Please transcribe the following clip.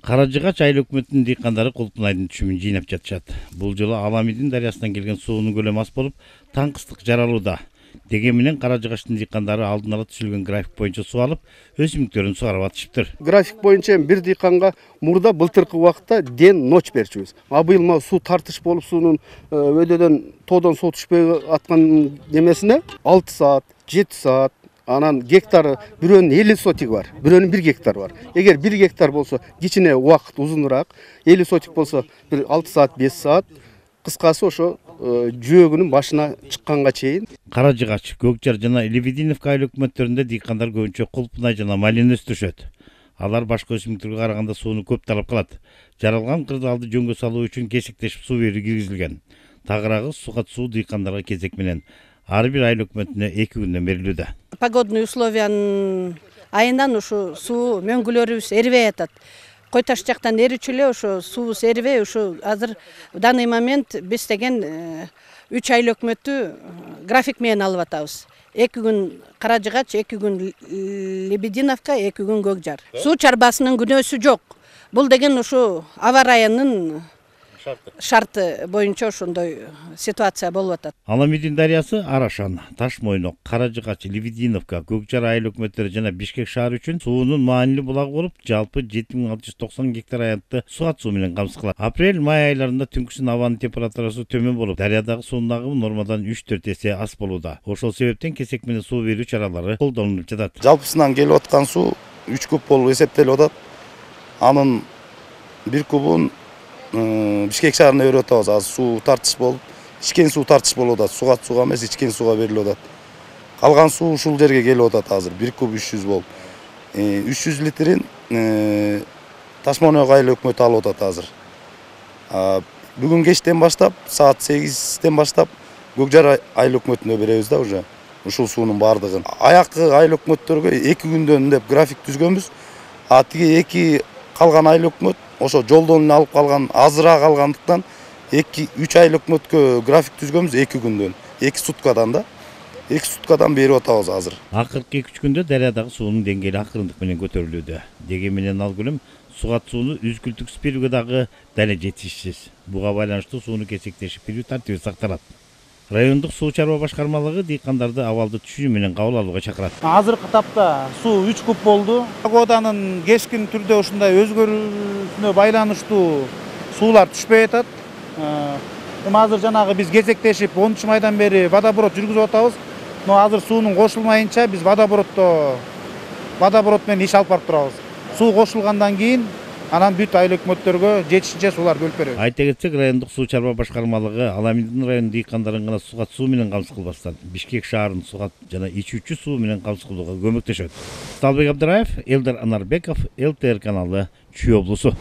Каражыгач айыл өкмөтүнүн дыйкандары Кулпунайдын түшүмүн жыйнап жатышат. Бул жолу Аламидин дарыясынан келген суунун көлөмү аз болуп, таң кыстык жаралууда. Деген менен Каражыгачтын дыйкандары алдын ала түзүлгөн график боюнча суу алып, өсүмдүктөрүн сугарып атышыптыр. График боюнча бир дыйканга мурда былтыркы убакта ден ночь берчүбүз. А быйыл мына суу тартыш болуп, суунун өйдөдөн тоодон суу түшпөй аткан немесине 6 саат, 7 саат, анан гектары бирөөнүн 50 сотиги бар, бирөөнүн 1 гектар бар. Эгер 1 гектар болсо кичине убакыт узунураак, 50 сотик болсо бир 6 саат, 5 саат, кыскасы ошо жөөгүнүн башына чыкканга чейин. Каражыгач, Көкжар жана Лебединовка айыл өкмөттөрүндө дыйкандар көбүнчө Кулпунай жана малина өстүрүшөт. Алар башка өсүмдүктөргө караганда сууну көп талап кылат. Жаралган кырдаалды жөнгө салуу үчүн кесиктешип суу берүү киргизилген. Тагыраагы сугат суу дыйкандарга кезек менен ар бир айыл өкмөтүнө 2 күндөн берилүүдө. Погодный условиянын айынан ушу суу мөңгүлөрүбүз эрибей атат. Кой Таш жактан эричү эле ошо суубуз эрибей, ушу азыр в данный момент биз деген 3 айыл өкмөтү график менен алып атабыз. 2 күн Каражыгач, 2 күн Лебединовка, 2 күн Көкжар. Суу чарбасынын күнөөсү жок. Бул деген ушу аба районунун шарты боюнча ошондой ситуация болуп атат. Аламидин дарыясы Арашан, Ташмойнок, Каражыгач, Лебединовка, Көкжар айыл өкмөттөрү жана Бишкек шаары үчүн суунун маанилүү булагы болуп, жалпы 7690 гектар аянтты сугат суу менен камсыз кылат. Апрель-май айларында түнкүсүн абанын температурасы төмөн болуп, дарыядагы суунун агымы нормадан 3-4 эсе аз болууда. Ошол себептен кесек менен суу берүү чаралары колдонулуп жатат. Жалпысынан келип аткан суу 3 куб болуп эсептелип атат. Анын 1 кубун Бишкек шаарына берип атабыз. Азыр суу тартыш болуп, ичкен суу тартыш болуп атат. Сугат сууга эмес, ичкен сууга берилип атат. Калган суу ушул жерге келип атат азыр. 1 куб 300 болуп. 300 литрин Ташмойнок айыл өкмөтү алып атат азыр. Бүгүн кечтен баштап, саат 8-тен баштап Көкжар айыл өкмөтүнө беребиз да уже. Ушул суунун бардыгын. Аяккы айыл өкмөттөргө 2 күндөн деп график түзгөнбүз. А тиги 2 калган айыл өкмөт ошо жолдон алып калган азыраак алгандыктан 2-3 айыл өкмөткө график түзгөнбүз 2 күндөн. 2 суткадан да. 2 суткадан берип атабыз азыр. Акыркы 2-3 күндө дарыядагы суунун деңгээли акырындык менен көтөрүлүүдө. Деген менен ал көлөм сугат сууну үзгүлтүксүз берүүгө дагы дале жетишсиз. Буга байланыштуу сууну кесектешип берүү тартиби сакталат. Райондук суу чарба башкармалыгы дыйкандарды абалды түшүнүү менен кабыл алууга чакырат. Азыркы тапта суу 3 куб болду. Погоданын кескин түрдө ушундай өзгөрүүсүнө байланыштуу суулар түшпөй атат. Эми азыр жанагы биз кезектешип 10 майдан бери водоборот жүргүзүп атабыз. Но азыр суунун кошулмайынча биз водоборот менен иш алып барып турабыз. Суу кошулгандан кийин анан бүт айыл өкмөттөргө жетишинче суулар бөлүп беребиз. Айта кетсек, райондук суу чарба башкармалыгы Аламидин районунун дыйкандарын гана сугат суу менен камсыз кылбастан, Бишкек шаарын сугат жана ичүүчү суу менен камсыз кылууга көмөктөшөт. Талбек Абдыраев, Элдар Анарбеков, ЛТР каналы, Чүй облусу.